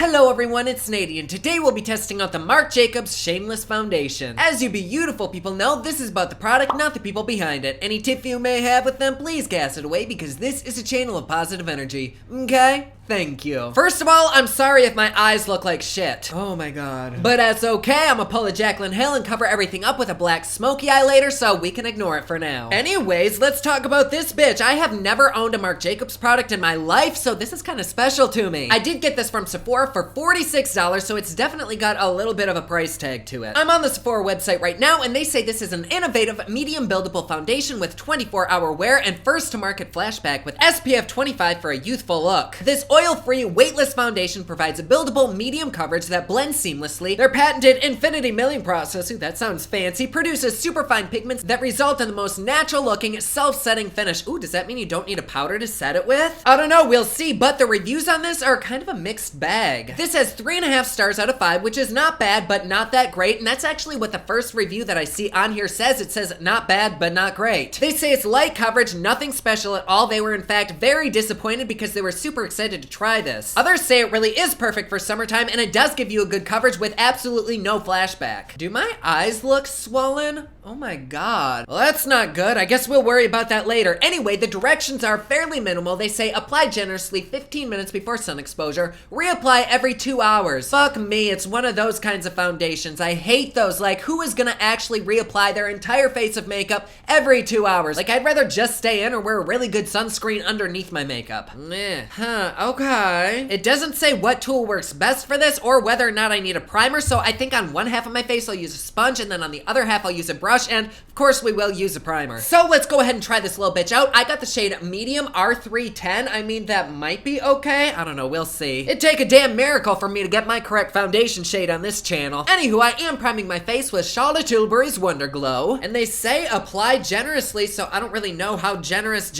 Hello everyone, it's Nady, and today we'll be testing out the Marc Jacobs Shameless Foundation. As you beautiful people know, this is about the product, not the people behind it. Any tip you may have with them, please cast it away because this is a channel of positive energy, okay? Thank you. First of all, I'm sorry if my eyes look like shit. Oh my god. But that's okay, I'm gonna pull a Jaclyn Hill and cover everything up with a black smoky eye later, so we can ignore it for now. Anyways, let's talk about this bitch. I have never owned a Marc Jacobs product in my life, so this is kind of special to me. I did get this from Sephora for $46, so it's definitely got a little bit of a price tag to it. I'm on the Sephora website right now, and they say this is an innovative, medium buildable foundation with 24-hour wear and first to market flashback with SPF 25 for a youthful look. This oil-free, weightless foundation provides a buildable, medium coverage that blends seamlessly. Their patented infinity milling process, ooh, that sounds fancy, produces superfine pigments that result in the most natural-looking, self-setting finish. Ooh, does that mean you don't need a powder to set it with? I don't know, we'll see, but the reviews on this are kind of a mixed bag. This has 3.5 stars out of 5, which is not bad, but not that great, and that's actually what the first review that I see on here says. It says, not bad, but not great. They say it's light coverage, nothing special at all. They were, in fact, very disappointed because they were super excited to try this. Others say it really is perfect for summertime, and it does give you a good coverage with absolutely no flashback. Do my eyes look swollen? Oh my god. Well, that's not good. I guess we'll worry about that later. Anyway, the directions are fairly minimal. They say apply generously 15 minutes before sun exposure, reapply every 2 hours. Fuck me, it's one of those kinds of foundations. I hate those. Like, who is gonna actually reapply their entire face of makeup every 2 hours? Like, I'd rather just stay in or wear a really good sunscreen underneath my makeup. Meh. Huh, okay. It doesn't say what tool works best for this or whether or not I need a primer, so I think on one half of my face I'll use a sponge, and then on the other half I'll use a brush, and of course we will use a primer. So let's go ahead and try this little bitch out. I got the shade medium R310. I mean, that might be okay. I don't know, we'll see. It'd take a damn miracle for me to get my correct foundation shade on this channel. Anywho, I am priming my face with Charlotte Tilbury's Wonder Glow, and they say apply generously, so I don't really know how generous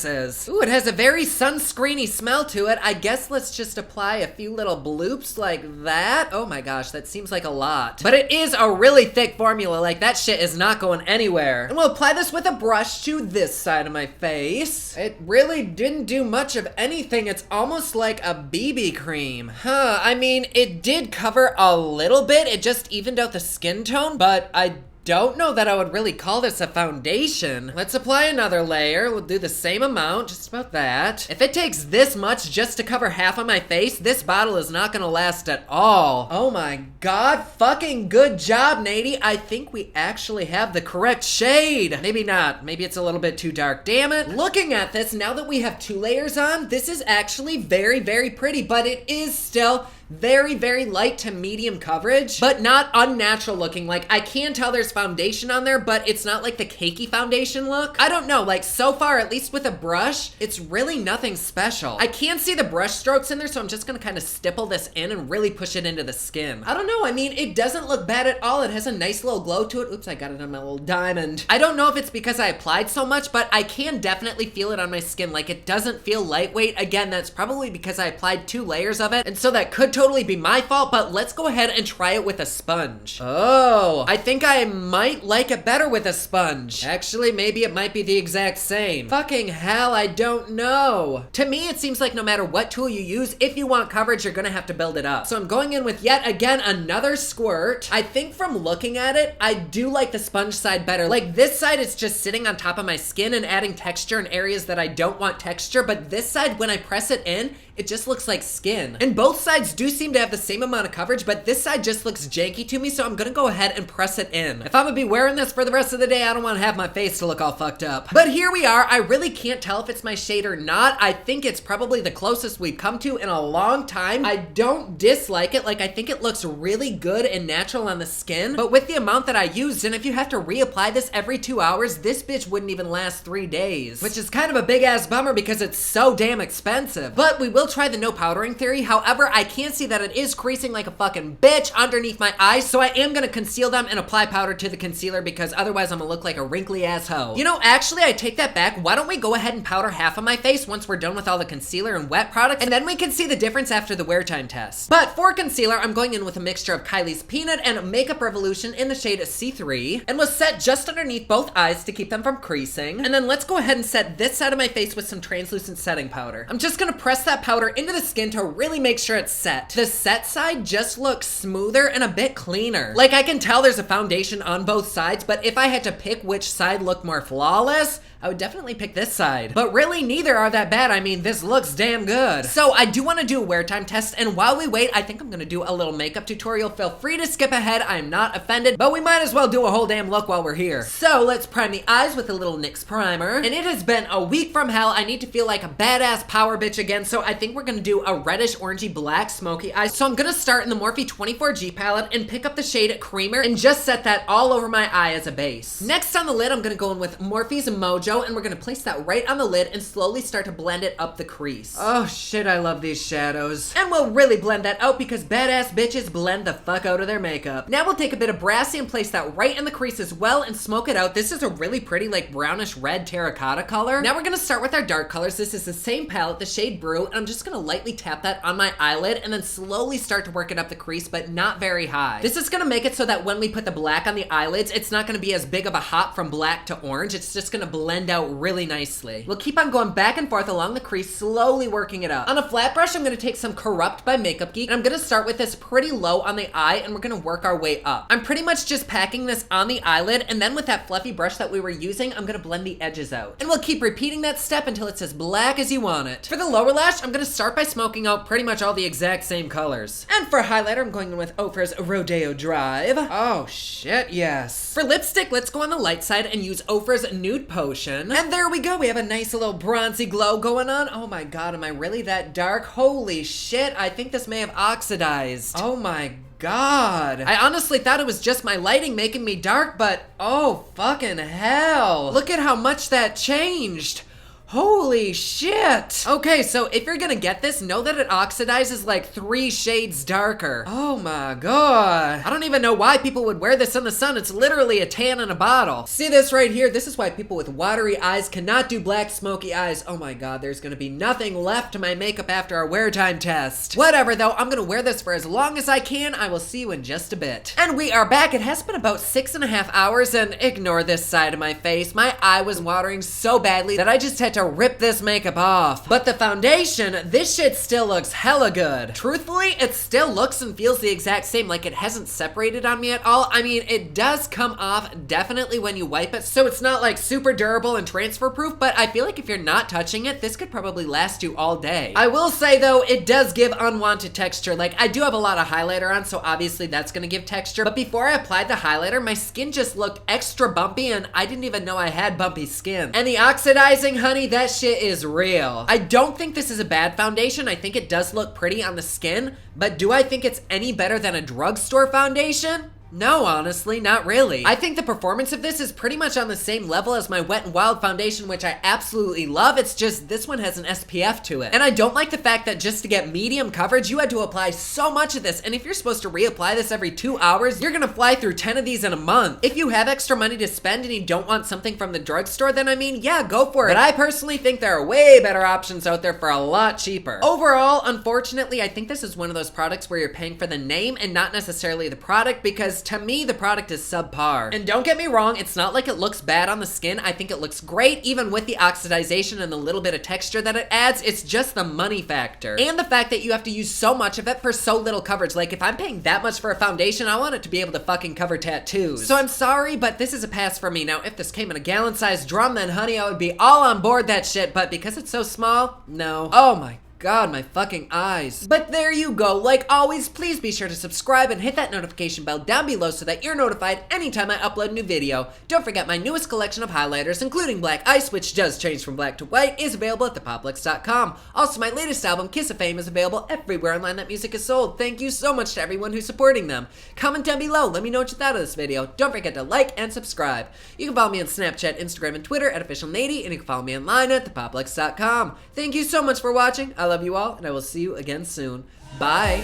is. Ooh, it has a very sunscreeny smell to it. I guess let's just apply a few little bloops like that. Oh my gosh, that seems like a lot. But it is a really thick formula. Like, that shit is not going anywhere. And we'll apply this with a brush to this side of my face. It really didn't do much of anything. It's almost like a BB cream. Huh, I mean, it did cover a little bit. It just evened out the skin tone, but I don't know that I would really call this a foundation. Let's apply another layer. We'll do the same amount, just about that. If it takes this much just to cover half of my face, this bottle is not gonna last at all. Oh my god, fucking good job, Nady. I think we actually have the correct shade. Maybe not, maybe it's a little bit too dark. Damn it. Looking at this, now that we have 2 layers on, this is actually very, very pretty, but it is still very, very light to medium coverage, but not unnatural looking. Like, I can tell there's foundation on there, but it's not like the cakey foundation look. I don't know, like, so far, at least with a brush, it's really nothing special. I can see the brush strokes in there, so I'm just gonna kind of stipple this in and really push it into the skin. I don't know, I mean, it doesn't look bad at all. It has a nice little glow to it. Oops, I got it on my little diamond. I don't know if it's because I applied so much, but I can definitely feel it on my skin. Like, it doesn't feel lightweight. Again, that's probably because I applied 2 layers of it, and so that could totally be my fault, but let's go ahead and try it with a sponge. Oh, I think I might like it better with a sponge. Actually, maybe it might be the exact same. Fucking hell, I don't know. To me, it seems like no matter what tool you use, if you want coverage, you're gonna have to build it up. So I'm going in with yet again another squirt. I think from looking at it, I do like the sponge side better. Like, this side is just sitting on top of my skin and adding texture in areas that I don't want texture, but this side, when I press it in, it just looks like skin. And both sides do seem to have the same amount of coverage, but this side just looks janky to me, so I'm gonna go ahead and press it in. If I'm gonna be wearing this for the rest of the day, I don't wanna have my face to look all fucked up. But here we are. I really can't tell if it's my shade or not. I think it's probably the closest we've come to in a long time. I don't dislike it. Like, I think it looks really good and natural on the skin, but with the amount that I used, and if you have to reapply this every 2 hours, this bitch wouldn't even last 3 days, which is kind of a big ass bummer because it's so damn expensive. But we will try the no powdering theory. However, I can see that it is creasing like a fucking bitch underneath my eyes, so I am gonna conceal them and apply powder to the concealer because otherwise I'm gonna look like a wrinkly ass hoe. You know, actually, I take that back. Why don't we go ahead and powder half of my face once we're done with all the concealer and wet products, and then we can see the difference after the wear time test. But for concealer, I'm going in with a mixture of Kylie's Peanut and Makeup Revolution in the shade C3, and was set just underneath both eyes to keep them from creasing. And then let's go ahead and set this side of my face with some translucent setting powder. I'm just gonna press that powder into the skin to really make sure it's set. that. The set side just looks smoother and a bit cleaner. Like, I can tell there's a foundation on both sides, but if I had to pick which side looked more flawless, I would definitely pick this side. But really, neither are that bad. I mean, this looks damn good. So I do want to do a wear time test, and while we wait, I think I'm gonna do a little makeup tutorial. Feel free to skip ahead. I'm not offended, but we might as well do a whole damn look while we're here. So let's prime the eyes with a little NYX primer. And it has been a week from hell. I need to feel like a badass power bitch again, so I think we're gonna do a reddish orangey black smoky eye. So I'm gonna start in the Morphe 24G palette and pick up the shade Creamer and just set that all over my eye as a base. Next on the lid, I'm gonna go in with Morphe's Mojo, and we're gonna place that right on the lid and slowly start to blend it up the crease. Oh shit, I love these shadows. And we'll really blend that out because badass bitches blend the fuck out of their makeup. Now we'll take a bit of Brassy and place that right in the crease as well and smoke it out. This is a really pretty like brownish red terracotta color. Now we're gonna start with our dark colors. This is the same palette, the shade Brew, and I'm just gonna lightly tap that on my eyelid and then slowly start to work it up the crease, but not very high. This is gonna make it so that when we put the black on the eyelids, it's not gonna be as big of a hop from black to orange. It's just gonna blend out really nicely. We'll keep on going back and forth along the crease, slowly working it up. On a flat brush, I'm gonna take some Corrupt by Makeup Geek, and I'm gonna start with this pretty low on the eye, and we're gonna work our way up. I'm pretty much just packing this on the eyelid, and then with that fluffy brush that we were using, I'm gonna blend the edges out. And we'll keep repeating that step until it's as black as you want it. For the lower lash, I'm gonna start by smoking out pretty much all the exact same colors. And for highlighter, I'm going in with Ofra's Rodeo Drive. Oh shit, yes. For lipstick, let's go on the light side and use Ofra's Nude Potion. And there we go, we have a nice little bronzy glow going on. Oh my god, am I really that dark? Holy shit, I think this may have oxidized. Oh my god. I honestly thought it was just my lighting making me dark, but oh fucking hell. Look at how much that changed. Holy shit. Okay, so if you're gonna get this, know that it oxidizes like 3 shades darker. Oh my god. I don't even know why people would wear this in the sun. It's literally a tan in a bottle. See this right here? This is why people with watery eyes cannot do black smoky eyes. Oh my god, there's gonna be nothing left to my makeup after our wear time test. Whatever though, I'm gonna wear this for as long as I can. I will see you in just a bit. And we are back. It has been about 6.5 hours, and ignore this side of my face. My eye was watering so badly that I just had to rip this makeup off. But the foundation, this shit still looks hella good. Truthfully, it still looks and feels the exact same, like it hasn't separated on me at all. I mean, it does come off definitely when you wipe it, so it's not like super durable and transfer proof, but I feel like if you're not touching it, this could probably last you all day. I will say though, it does give unwanted texture. Like, I do have a lot of highlighter on, so obviously that's gonna give texture, but before I applied the highlighter, my skin just looked extra bumpy, and I didn't even know I had bumpy skin. And the oxidizing, honey, that shit is real. I don't think this is a bad foundation. I think it does look pretty on the skin, but do I think it's any better than a drugstore foundation? No, honestly, not really. I think the performance of this is pretty much on the same level as my Wet n Wild foundation, which I absolutely love. It's just this one has an SPF to it. And I don't like the fact that just to get medium coverage, you had to apply so much of this. And if you're supposed to reapply this every 2 hours, you're gonna fly through 10 of these in a month. If you have extra money to spend and you don't want something from the drugstore, then I mean, yeah, go for it. But I personally think there are way better options out there for a lot cheaper. Overall, unfortunately, I think this is one of those products where you're paying for the name and not necessarily the product, because to me, the product is subpar. And don't get me wrong, it's not like it looks bad on the skin. I think it looks great, even with the oxidization and the little bit of texture that it adds. It's just the money factor. And the fact that you have to use so much of it for so little coverage. Like, if I'm paying that much for a foundation, I want it to be able to fucking cover tattoos. So I'm sorry, but this is a pass for me. Now, if this came in a gallon-sized drum, then honey, I would be all on board that shit, but because it's so small, no. Oh my god, my fucking eyes. But there you go. Like always, please be sure to subscribe and hit that notification bell down below so that you're notified anytime I upload a new video. Don't forget my newest collection of highlighters, including Black Ice, which does change from black to white, is available at thepoplux.com. Also, my latest album, Kiss of Fame, is available everywhere online that music is sold. Thank you so much to everyone who's supporting them. Comment down below. Let me know what you thought of this video. Don't forget to like and subscribe. You can follow me on Snapchat, Instagram, and Twitter at officialnady, and you can follow me online at thepoplux.com. Thank you so much for watching. I love you all, and I will see you again soon. Bye.